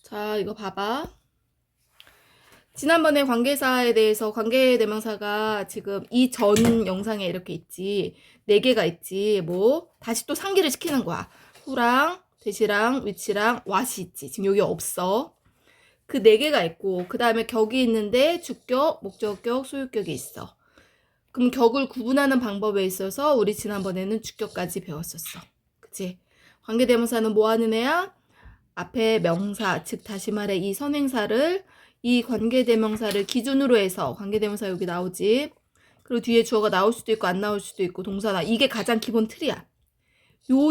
자, 이거 봐봐. 지난번에 관계사에 대해서 관계대명사가 지금 이 전 영상에 이렇게 있지. 4개가 있지. 뭐 다시 또 상기를 시키는 거야. who랑 that이랑 which랑 what이 있지. 지금 여기 없어. 그 4개가 있고 그 다음에 격이 있는데 주격, 목적격, 소유격이 있어. 그럼 격을 구분하는 방법에 있어서 우리 지난번에는 주격까지 배웠었어. 그치? 관계대명사는 뭐 하는 애야? 앞에 명사, 즉 다시 말해 이 선행사를 이 관계대명사를 기준으로 해서 관계대명사 여기 나오지. 그리고 뒤에 주어가 나올 수도 있고 안 나올 수도 있고 동사나 이게 가장 기본 틀이야.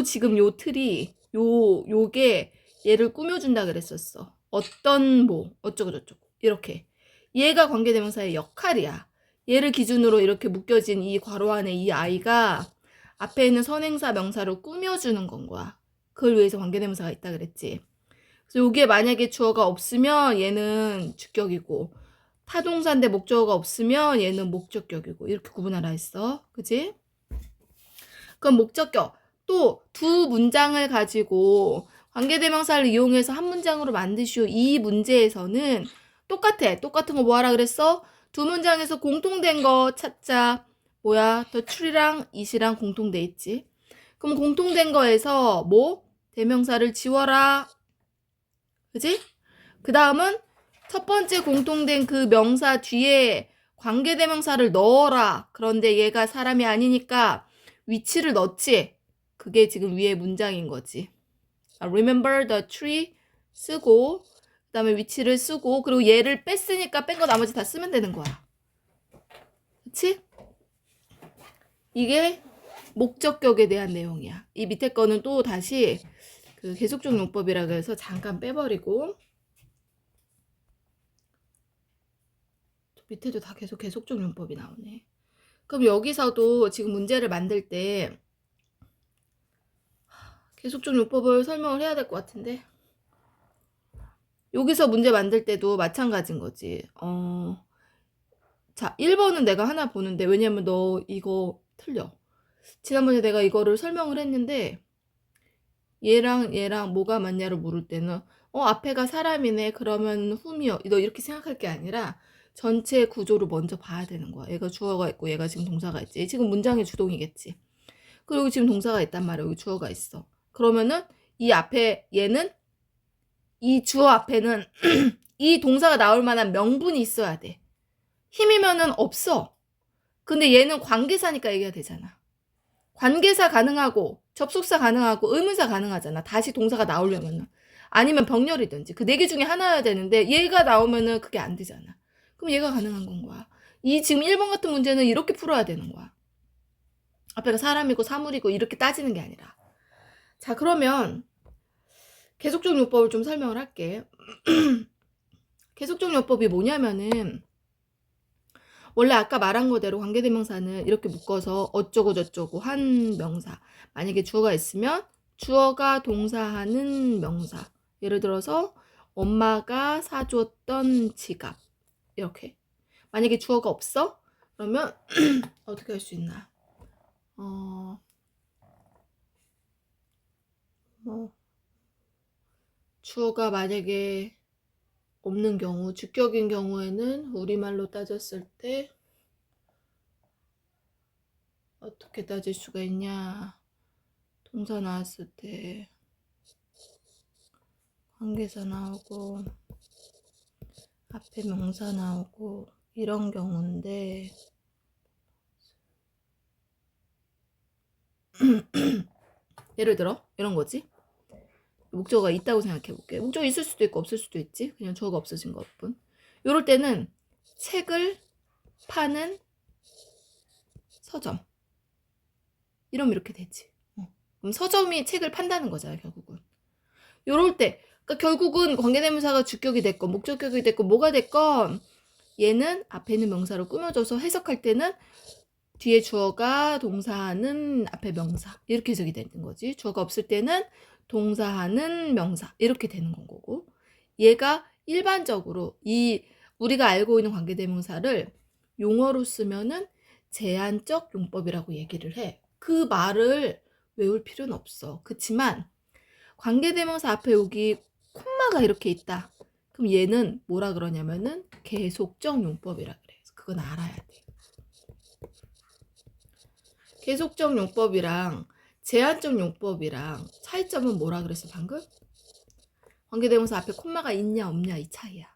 지금 요 틀이 요게 얘를 꾸며준다 그랬었어. 어떤 뭐 어쩌고 저쩌고 이렇게 얘가 관계대명사의 역할이야. 얘를 기준으로 이렇게 묶여진 이 괄호 안에 이 아이가 앞에 있는 선행사 명사로 꾸며주는 건 거야. 그걸 위해서 관계대명사가 있다 그랬지. 그래서 여기에 만약에 주어가 없으면 얘는 주격이고 타동사인데 목적어가 없으면 얘는 목적격이고 이렇게 구분하라 했어. 그치? 그럼 목적격 또 두 문장을 가지고 관계대명사를 이용해서 한 문장으로 만드시오. 이 문제에서는 똑같은 거 뭐 하라 그랬어? 두 문장에서 공통된 거 찾자. 뭐야? the true랑 it이랑 공통돼 있지. 그럼 공통된 거에서 뭐? 대명사를 지워라. 그지? 그 다음은 첫 번째 공통된 그 명사 뒤에 관계대명사를 넣어라. 그런데 얘가 사람이 아니니까 위치를 넣지. 그게 지금 위에 문장인 거지. Remember the tree 쓰고 그 다음에 위치를 쓰고 그리고 얘를 뺐으니까 뺀 거 나머지 다 쓰면 되는 거야. 그치? 이게 목적격에 대한 내용이야. 이 밑에 거는 또 다시 그 계속적 용법이라 그래서 잠깐 빼버리고 밑에도 다 계속적 용법이 나오네. 그럼 여기서도 지금 문제를 만들 때 계속적 용법을 설명을 해야 될 것 같은데 여기서 문제 만들 때도 마찬가지인 거지. 자, 1번은 내가 하나 보는데 왜냐면 너 이거 틀려. 지난번에 내가 이거를 설명을 했는데 얘랑 뭐가 맞냐를 물을 때는 앞에가 사람이네 그러면 whom이요. 너 이렇게 생각할 게 아니라 전체 구조를 먼저 봐야 되는 거야. 얘가 주어가 있고 얘가 지금 동사가 있지. 지금 문장의 주동이겠지. 그리고 지금 동사가 있단 말이야. 여기 주어가 있어. 그러면은 이 앞에 얘는 이 주어 앞에는 이 동사가 나올 만한 명분이 있어야 돼. 힘이면은 없어. 근데 얘는 관계사니까 얘기가 되잖아. 관계사 가능하고 접속사 가능하고 의문사 가능하잖아. 다시 동사가 나오려면은. 아니면 병렬이든지 그 4개 중에 하나여야 되는데 얘가 나오면은 그게 안 되잖아. 그럼 얘가 가능한 건 거야. 이 지금 1번 같은 문제는 이렇게 풀어야 되는 거야. 앞에가 사람이고 사물이고 이렇게 따지는 게 아니라. 자, 그러면 계속적 용법을 좀 설명을 할게. 계속적 용법이 뭐냐면은 원래 아까 말한 거대로 관계대명사는 이렇게 묶어서 어쩌고 저쩌고 한 명사. 만약에 주어가 있으면 주어가 동사하는 명사. 예를 들어서 엄마가 사줬던 지갑. 이렇게. 만약에 주어가 없어? 그러면 어떻게 할 수 있나? 주어가 만약에 없는 경우, 주격인 경우에는 우리말로 따졌을 때 어떻게 따질 수가 있냐? 동사 나왔을 때 관계사 나오고 앞에 명사 나오고 이런 경우인데 예를 들어 이런 거지. 목적어가 있다고 생각해 볼게. 목적어 있을 수도 있고 없을 수도 있지. 그냥 주어가 없어진 것뿐. 요럴 때는 책을 파는 서점. 이러면 이렇게 되지. 그럼 서점이 책을 판다는 거잖아, 결국은. 요럴 때 그러니까 결국은 관계대명사가 주격이 됐건 목적격이 됐건 뭐가 됐건 얘는 앞에 있는 명사로 꾸며줘서 해석할 때는 뒤에 주어가 동사하는 앞에 명사 이렇게 해석이 되는 거지. 주어가 없을 때는 동사하는 명사 이렇게 되는 건 거고 얘가 일반적으로 이 우리가 알고 있는 관계대명사를 용어로 쓰면은 제한적 용법이라고 얘기를 해. 그 말을 외울 필요는 없어. 그치만 관계대명사 앞에 여기 콤마가 이렇게 있다. 그럼 얘는 뭐라 그러냐면은 계속적 용법이라 그래. 그건 알아야 돼. 계속적 용법이랑 제한적 용법이랑 차이점은 뭐라 그랬어 방금? 관계대명사 앞에 콤마가 있냐 없냐 이 차이야.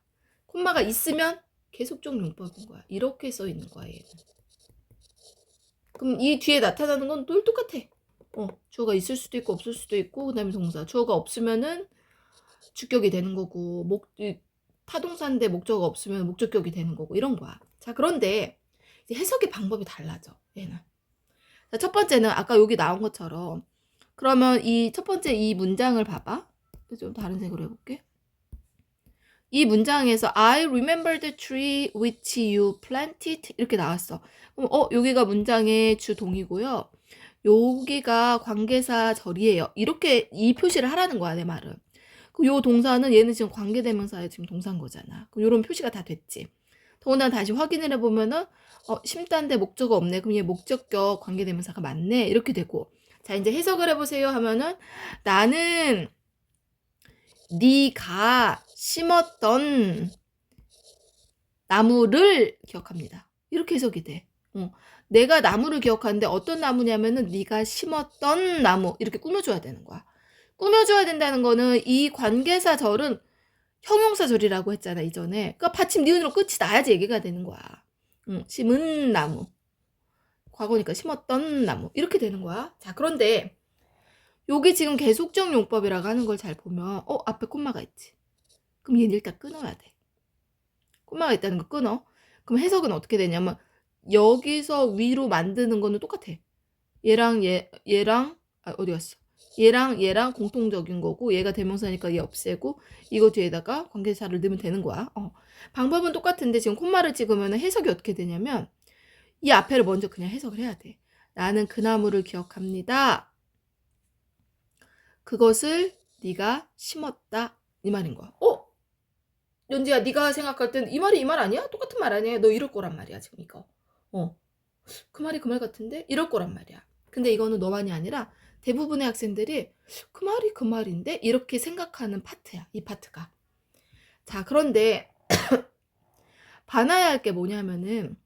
콤마가 있으면 계속적 용법인 거야. 이렇게 써 있는 거야 얘는. 그럼 이 뒤에 나타나는 건 늘 똑같아. 주어가 있을 수도 있고 없을 수도 있고 그다음에 동사. 주어가 없으면은 주격이 되는 거고 타동사인데 목적어가 없으면 목적격이 되는 거고 이런 거야. 자, 그런데 이제 해석의 방법이 달라져. 얘는. 자, 첫 번째는 아까 여기 나온 것처럼 그러면 이 첫 번째 이 문장을 봐봐. 좀 다른 색으로 해볼게. 이 문장에서 I remember the tree which you planted 이렇게 나왔어. 그럼 여기가 문장의 주동이고요. 여기가 관계사 절이에요. 이렇게 이 표시를 하라는 거야 내 말은. 요 동사는 얘는 지금 관계대명사의 지금 동사인 거잖아. 그럼 요런 표시가 다 됐지. 더군다나 다시 확인을 해보면은 심단데 목적어 없네. 그럼 얘 목적격 관계대명사가 맞네. 이렇게 되고. 자, 이제 해석을 해보세요 하면은 나는 네가 심었던 나무를 기억합니다. 이렇게 해석이 돼. 내가 나무를 기억하는데 어떤 나무냐면은 네가 심었던 나무 이렇게 꾸며줘야 되는 거야. 꾸며줘야 된다는 거는 이 관계사절은 형용사절이라고 했잖아 이전에. 그러니까 받침 니은으로 끝이 나야지 얘기가 되는 거야. 심은 나무. 과거니까 심었던 나무 이렇게 되는 거야. 자, 그런데 여기 지금 계속적 용법이라고 하는 걸 잘 보면 앞에 콤마가 있지. 그럼 얘는 일단 끊어야 돼. 콤마가 있다는 거 끊어. 그럼 해석은 어떻게 되냐면 여기서 위로 만드는 거는 똑같아. 얘랑 어디 갔어? 얘랑 공통적인 거고 얘가 대명사니까 얘 없애고 이거 뒤에다가 관계사를 넣으면 되는 거야. 방법은 똑같은데 지금 콤마를 찍으면 해석이 어떻게 되냐면 이 앞에를 먼저 그냥 해석을 해야 돼. 나는 그 나무를 기억합니다. 그것을 네가 심었다. 이 말인 거야. 연지야, 네가 생각할 땐 이 말이 이 말 아니야? 똑같은 말 아니야? 너 이럴 거란 말이야 지금 이거. 그 말이 그 말 같은데? 이럴 거란 말이야. 근데 이거는 너만이 아니라 대부분의 학생들이 그 말이 그 말인데? 이렇게 생각하는 파트야. 이 파트가. 자, 그런데 봐놔야 할 게 뭐냐면은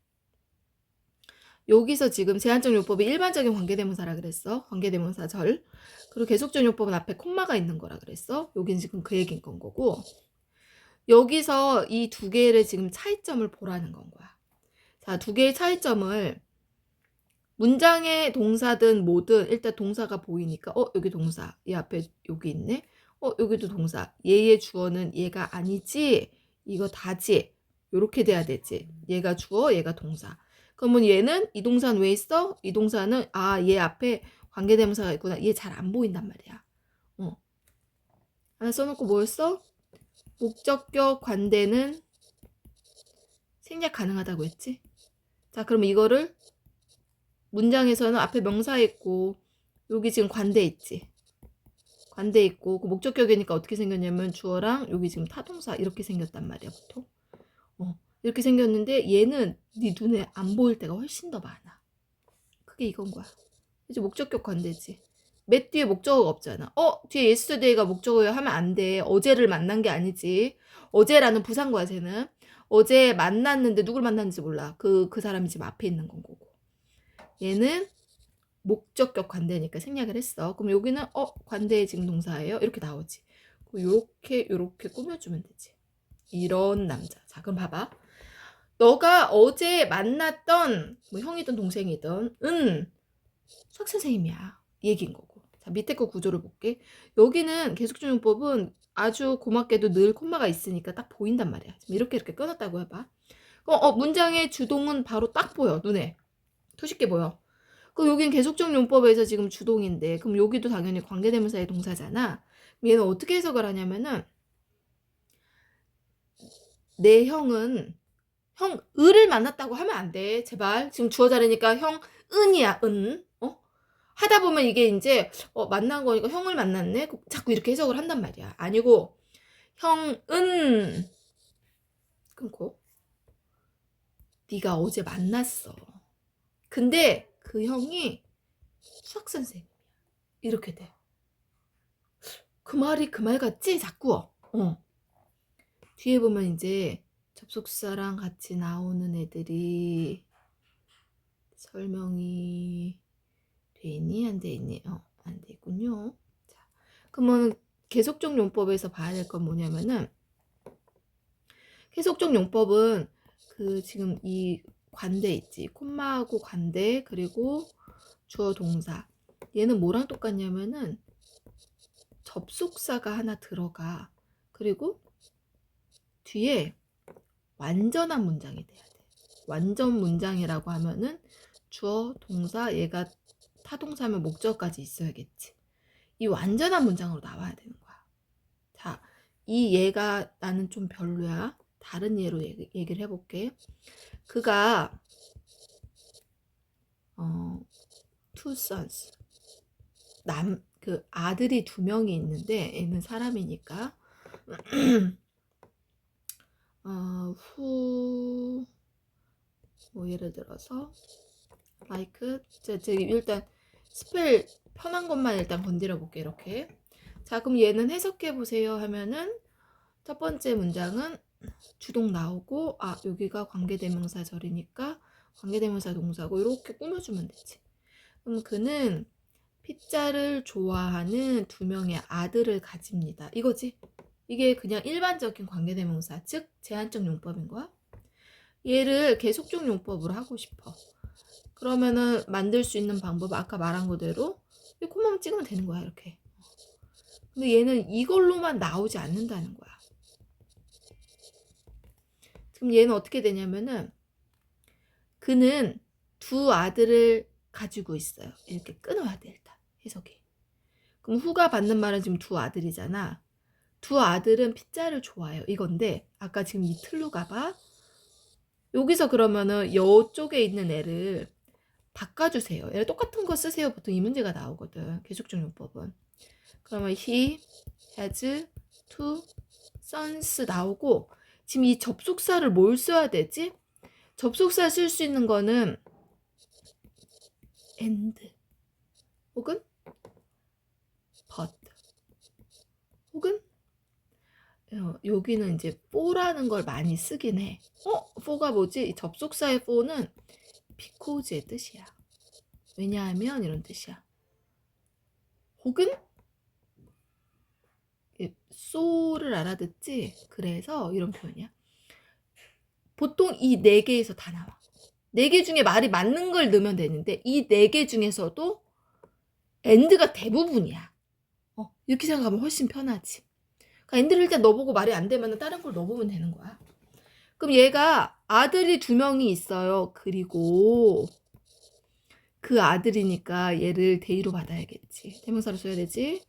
여기서 지금 제한적 요법이 일반적인 관계대명사라 그랬어. 관계대명사절. 그리고 계속적 요법은 앞에 콤마가 있는 거라 그랬어. 여긴 지금 그 얘기인 건 거고. 여기서 이 두 개를 지금 차이점을 보라는 건 거야. 자, 두 개의 차이점을 문장의 동사든 뭐든 일단 동사가 보이니까 여기 동사. 이 앞에 여기 있네. 여기도 동사. 얘의 주어는 얘가 아니지. 이거 다지. 요렇게 돼야 되지. 얘가 주어, 얘가 동사. 그러면 얘는 이 동사는 왜 있어? 이 동사는 얘 앞에 관계대명사가 있구나. 얘 잘 안 보인단 말이야. 하나 써놓고 뭐였어? 목적격 관대는 생략 가능하다고 했지? 자, 그럼 이거를 문장에서는 앞에 명사 있고 여기 지금 관대 있지. 관대 있고 그 목적격이니까 어떻게 생겼냐면 주어랑 여기 지금 타동사 이렇게 생겼단 말이야 보통. 이렇게 생겼는데 얘는 네 눈에 안 보일 때가 훨씬 더 많아. 그게 이건 거야. 이제 목적격 관대지. 맷 뒤에 목적어가 없잖아. 뒤에 yesterday가 목적어야 하면 안 돼. 어제를 만난 게 아니지. 어제라는 부사인 쟤는. 어제 만났는데 누굴 만났는지 몰라. 그 사람이 지금 앞에 있는 건 거고. 얘는 목적격 관대니까 생략을 했어. 그럼 여기는 관대의 지금 동사예요. 이렇게 나오지. 요렇게 꾸며주면 되지. 이런 남자. 자, 그럼 봐봐. 너가 어제 만났던 뭐 형이든 동생이든 수학 선생님이야. 얘기인 거고. 자, 밑에 거 구조를 볼게. 여기는 계속적 용법은 아주 고맙게도 늘 콤마가 있으니까 딱 보인단 말이야. 이렇게 끊었다고 해봐. 문장의 주동은 바로 딱 보여. 눈에. 투쉽게 보여. 그럼 여긴 계속적 용법에서 지금 주동인데 그럼 여기도 당연히 관계대명사의 동사잖아. 얘는 어떻게 해석을 하냐면은 내 형은 을을 만났다고 하면 안 돼. 제발. 지금 주어 자리니까 은이야. 하다 보면 이게 이제 만난 거니까 형을 만났네. 자꾸 이렇게 해석을 한단 말이야. 아니고 형은 끊고 네가 어제 만났어. 근데 그 형이 수학 선생님이야. 이렇게 돼. 그 말이 그 말 같지? 자꾸. 뒤에 보면 이제 접속사랑 같이 나오는 애들이 설명이 돼 있니? 안 돼 있니? 안 돼 있군요. 자, 그러면 계속적 용법에서 봐야 될 건 뭐냐면은, 계속적 용법은 그 지금 이 관대 있지. 콤마하고 관대, 그리고 주어 동사. 얘는 뭐랑 똑같냐면은 접속사가 하나 들어가. 그리고 뒤에 완전한 문장이 돼야 돼. 완전 문장이라고 하면은 주어, 동사, 얘가 타동사면 목적까지 있어야겠지. 이 완전한 문장으로 나와야 되는 거야. 자, 이 얘가 나는 좀 별로야. 다른 예로 얘기를 해볼게. 그가 two sons, 그 아들이 2명이 있는데 얘는 사람이니까 뭐 예를 들어서 like, 제가 일단 스펠 편한 것만 일단 건드려 볼게. 이렇게. 자, 그럼 얘는 해석해 보세요 하면은 첫 번째 문장은 주동 나오고, 여기가 관계대명사절이니까 관계대명사 동사고, 이렇게 꾸며주면 되지. 그럼 그는 피자를 좋아하는 2명의 아들을 가집니다. 이거지. 이게 그냥 일반적인 관계대명사, 즉 제한적 용법인 거야. 얘를 계속적 용법으로 하고 싶어. 그러면은 만들 수 있는 방법, 아까 말한 그대로 이 콤마만 찍으면 되는 거야. 이렇게. 근데 얘는 이걸로만 나오지 않는다는 거야. 그럼 얘는 어떻게 되냐면은 그는 2 아들을 가지고 있어요. 이렇게 끊어야 돼. 일단 해석이. 그럼 후가 받는 말은 지금 2 아들이잖아. 2 아들은 피자를 좋아해요. 이건데 아까 지금 이 틀로 가봐. 여기서 그러면은 이쪽에 있는 애를 바꿔주세요. 얘를 똑같은 거 쓰세요. 보통 이 문제가 나오거든. 계속적 용법은. 그러면 he has 2 sons 나오고, 지금 이 접속사를 뭘 써야 되지? 접속사 쓸 수 있는 거는 and 혹은 but 혹은 여기는 이제 for라는 걸 많이 쓰긴 해. for가 뭐지? 이 접속사의 for는 because의 뜻이야. 왜냐하면 이런 뜻이야. 혹은 so를 알아듣지? 그래서 이런 표현이야. 보통 이 4개에서 다 나와. 4개 중에 말이 맞는 걸 넣으면 되는데 이 4개 중에서도 and가 대부분이야. 이렇게 생각하면 훨씬 편하지. 그러니까 and를 일단 넣어보고 말이 안 되면 다른 걸 넣어보면 되는 거야. 그럼 얘가 아들이 2명이 있어요. 그리고 그 아들이니까 얘를 대의로 받아야겠지. 대명사로 써야 되지.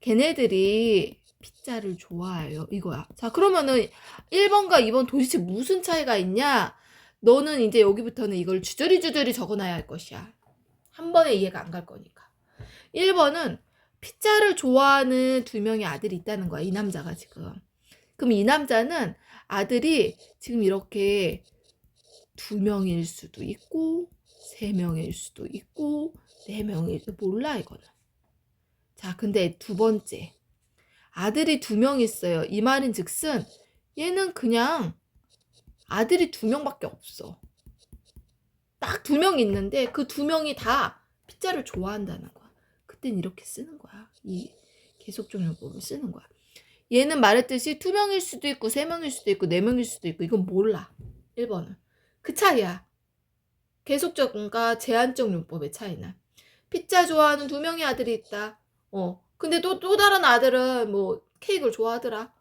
걔네들이 피자를 좋아해요. 이거야. 자, 그러면은 1번과 2번 도대체 무슨 차이가 있냐? 너는 이제 여기부터는 이걸 주저리 적어놔야 할 것이야. 한 번에 이해가 안 갈 거니까. 1번은 피자를 좋아하는 2명의 아들이 있다는 거야. 이 남자가 지금. 그럼 이 남자는 아들이 지금 이렇게 2명일 수도 있고 3명일 수도 있고 4명일 수도 몰라 이거는. 자, 근데 2번째. 아들이 2명 있어요. 이 말인 즉슨 얘는 그냥 아들이 2명밖에 없어. 딱 2명 있는데 그 2명이 다 피자를 좋아한다는 거야. 그땐 이렇게 쓰는 거야. 이 계속적 용법을 쓰는 거야. 얘는 말했듯이 2명일 수도 있고 3명일 수도 있고 4명일 수도 있고 이건 몰라. 1번은. 그 차이야. 계속적과 제한적 용법의 차이는. 피자 좋아하는 2명의 아들이 있다. 근데 또 다른 아들은 뭐 케이크를 좋아하더라.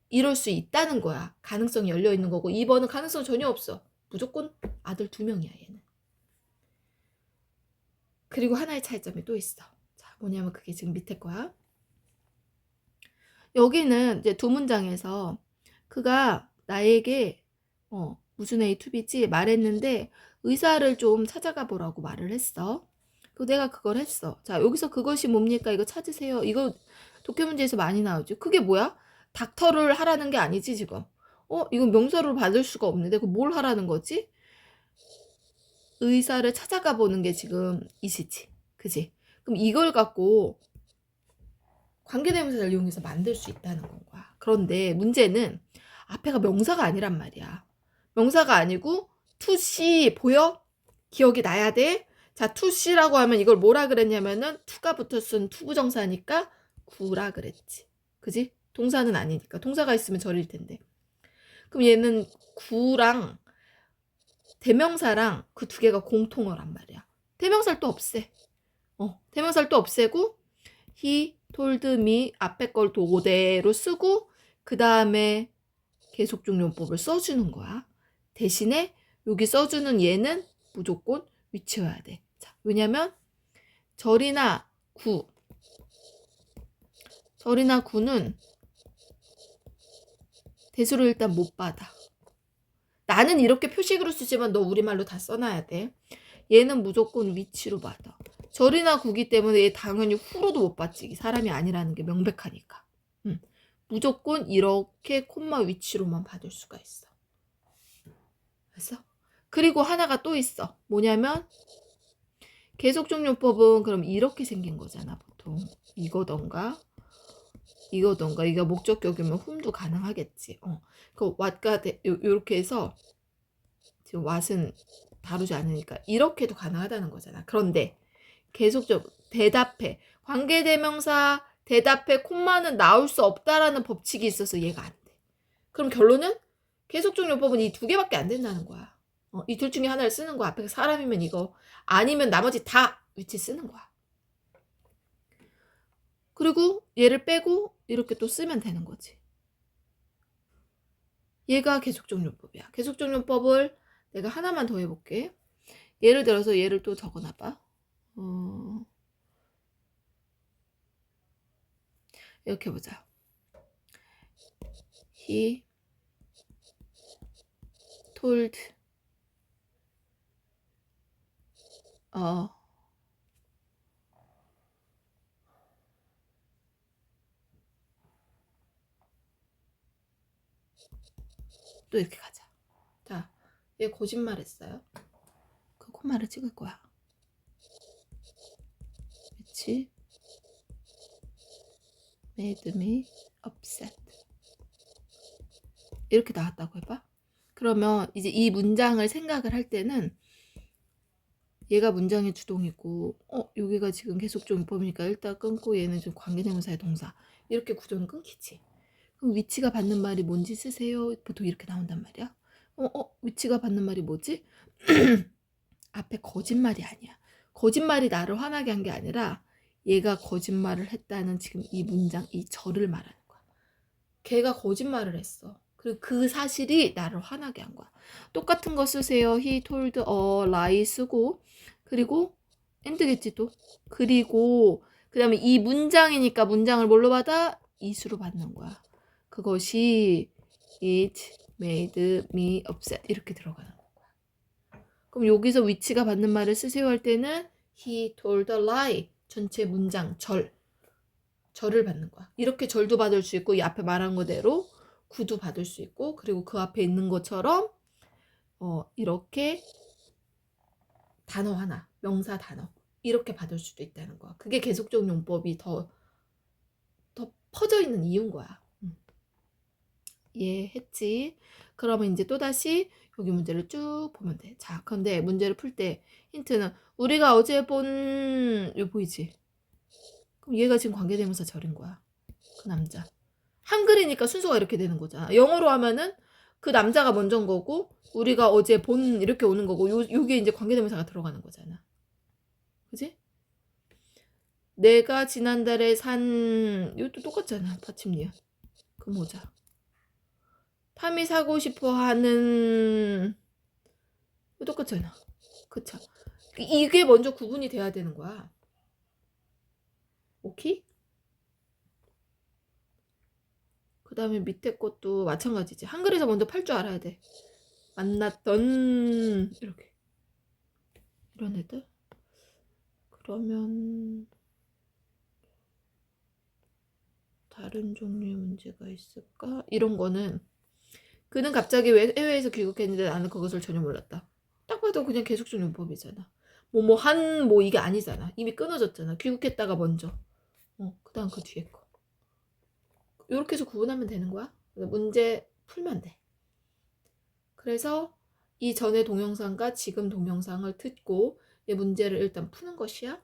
이럴 수 있다는 거야. 가능성이 열려 있는 거고 2번은 가능성 전혀 없어. 무조건 아들 2명이야 얘는. 그리고 하나의 차이점이 또 있어. 자, 뭐냐면 그게 지금 밑에 거야. 여기는 이제 2문장에서 그가 나에게 무슨 A to B지 말했는데 의사를 좀 찾아가 보라고 말을 했어. 내가 그걸 했어. 자, 여기서 그것이 뭡니까? 이거 찾으세요. 이거 독해 문제에서 많이 나오죠. 그게 뭐야? 닥터를 하라는 게 아니지 지금. 이건 명사로 받을 수가 없는데 그 뭘 하라는 거지? 의사를 찾아가 보는 게 지금 이시지. 그지? 그럼 이걸 갖고 관계대명사를 이용해서 만들 수 있다는 건 거야. 그런데 문제는 앞에가 명사가 아니란 말이야. 명사가 아니고 to 보여? 기억이 나야 돼. 자, to라고 하면 이걸 뭐라 그랬냐면은 to가 붙었은 투부정사니까 구라 그랬지. 그지? 동사는 아니니까. 동사가 있으면 절일 텐데. 그럼 얘는 구랑 대명사랑 그 두 개가 공통어란 말이야. 대명사를 또 없애. 대명사를 또 없애고 he told me 앞에 걸 그대로 쓰고 그 다음에 계속적용법을 써주는 거야. 대신에 여기 써주는 얘는 무조건 위치여야 돼. 자, 왜냐면 절이나 구는 대수를 일단 못 받아. 나는 이렇게 표식으로 쓰지만 너 우리말로 다 써놔야 돼. 얘는 무조건 위치로 받아. 절이나 구기 때문에 얘 당연히 후로도 못 받지. 사람이 아니라는 게 명백하니까. 무조건 이렇게 콤마 위치로만 받을 수가 있어. 알았어? 그리고 하나가 또 있어. 뭐냐면 계속종료법은 그럼 이렇게 생긴 거잖아. 보통 이거던가 이거 목적격이면 whom도 가능하겠지. 그 what가 요렇게 해서 지금 what은 다루지 않으니까 이렇게도 가능하다는 거잖아. 그런데 계속적 대답해. 관계대명사 대답해 콤마는 나올 수 없다라는 법칙이 있어서 얘가 안 돼. 그럼 결론은 계속종료법은 이 두 개밖에 안 된다는 거야. 이 둘 중에 하나를 쓰는 거야. 앞에 사람이면 이거 아니면 나머지 다 위치 쓰는 거야. 그리고 얘를 빼고 이렇게 또 쓰면 되는 거지. 얘가 계속종료법이야. 계속종료법을 내가 하나만 더 해볼게. 예를 들어서 얘를 또 적어놔봐. 이렇게 보자. He told 또 이렇게 가자. 자, 얘 거짓말했어요. 그 콤마를 찍을 거야. 그치? made me upset. 이렇게 나왔다고 해봐. 그러면 이제 이 문장을 생각을 할 때는 얘가 문장의 주동이고 여기가 지금 계속종법이니까 일단 끊고 얘는 좀 관계대명사의 동사 이렇게 구조는 끊기지. 그럼 위치가 받는 말이 뭔지 쓰세요. 보통 이렇게 나온단 말이야. 위치가 받는 말이 뭐지? 앞에 거짓말이 아니야. 거짓말이 나를 화나게 한 게 아니라 얘가 거짓말을 했다는 지금 이 문장, 이 절을 말하는 거야. 걔가 거짓말을 했어. 그리고 그 사실이 나를 화나게 한 거야. 똑같은 거 쓰세요. He told a lie 쓰고 그리고 and겠지 또. 그리고 그 다음에 이 문장이니까 문장을 뭘로 받아? 이수로 받는 거야. 그것이 it made me upset 이렇게 들어가는 거야. 그럼 여기서 위치가 받는 말을 쓰세요 할 때는 he told a lie 전체 문장 절을 받는 거야. 이렇게 절도 받을 수 있고 이 앞에 말한 거대로 구도 받을 수 있고 그리고 그 앞에 있는 것처럼 이렇게 단어 하나 명사 단어 이렇게 받을 수도 있다는 거야. 그게 계속적 용법이 더 퍼져 있는 이유인 거야. 이해했지? 그러면 이제 또다시 여기 문제를 쭉 보면 돼. 자, 그런데 문제를 풀 때 힌트는 우리가 어제 본 이거 보이지? 그럼 얘가 지금 관계대명사 절인 거야. 그 남자. 한글이니까 순서가 이렇게 되는 거잖아. 영어로 하면은 그 남자가 먼저인 거고 우리가 어제 본 이렇게 오는 거고 요게 이제 관계대명사가 들어가는 거잖아. 그지? 내가 지난달에 산 이것도 똑같잖아. 받침니은. 그 모자. 팜이 사고 싶어 하는 똑같잖아. 그쵸? 이게 먼저 구분이 돼야 되는 거야. 오케이? 그 다음에 밑에 것도 마찬가지지. 한글에서 먼저 팔 줄 알아야 돼. 만났던 이렇게 이런 애들. 그러면 다른 종류의 문제가 있을까? 이런 거는 그는 갑자기 해외에서 귀국했는데 나는 그것을 전혀 몰랐다. 딱 봐도 그냥 계속적 용법이잖아. 뭐 이게 아니잖아. 이미 끊어졌잖아. 귀국했다가 먼저. 그 다음 그 뒤에 거. 이렇게 해서 구분하면 되는 거야. 문제 풀면 돼. 그래서 이 전의 동영상과 지금 동영상을 듣고 이 문제를 일단 푸는 것이야.